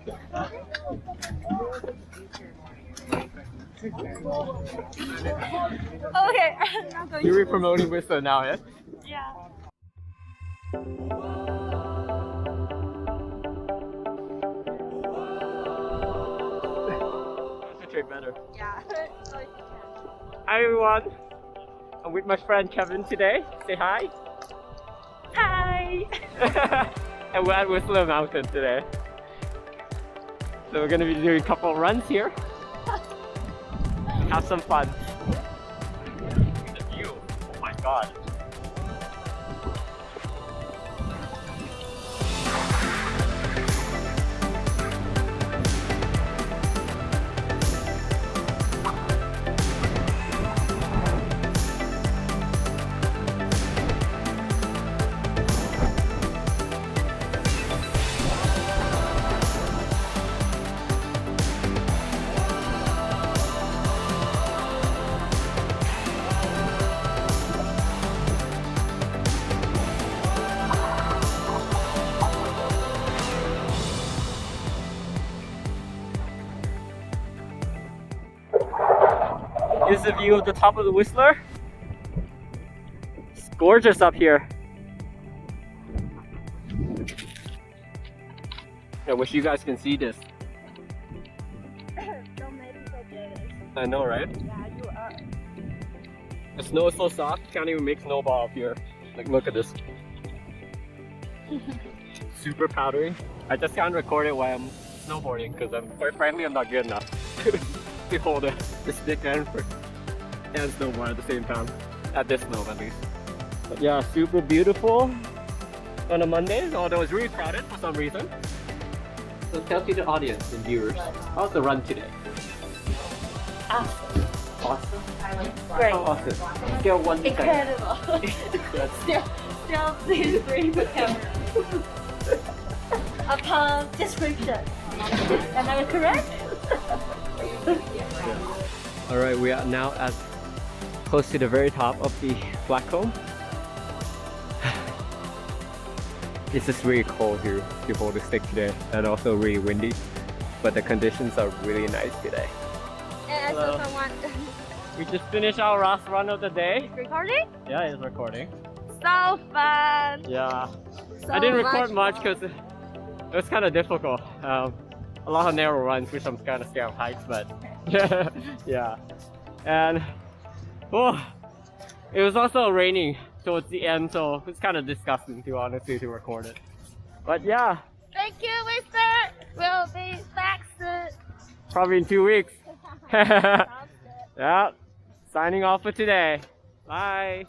Okay, I'm not going You're promoting Whistler now, yeah? Yeah. Concentrate better. Yeah. Hi everyone! I'm with my friend Kevin today. Say hi! Hi. And we're at Whistler Mountain today. So we're gonna be doing a couple of runs here. Have some fun. The view, oh my god. Here's the view of the top of the Whistler. It's gorgeous up here. I wish you guys can see this. Don't make me so jealous. I know, right? Yeah, you are. The snow is so soft, you can't even make snowball up here. Like, look at this. Super powdery. I just can't record it while I'm snowboarding because quite frankly, I'm not good enough to hold the stick and snowboard at the same time. At this snow, at least. But yeah, super beautiful on a Monday, although it's really crowded for some reason. So tell to the audience and viewers, how's the run today? Awesome. Awesome? Great. How awesome? Scale 1 to 10. Incredible. Still please bring the camera. Upon description. Am I correct? Alright, we are now at close to the very top of the Blackcomb. It's just really cold here to hold the stick today and also really windy, but the conditions are really nice today. And I saw someone We just finished our last run of the day. recording. Yeah, it's recording. So fun. Yeah, So I didn't record much fun. because it was kind of difficult. A lot of narrow runs, which I'm kind of scared of heights, but yeah. And oh, it was also raining towards the end, so it's kind of disgusting to honestly to record it. But yeah, Thank you, Whistler. We'll be back soon. probably in 2 weeks. Sounds good. Yeah, signing off for today. Bye.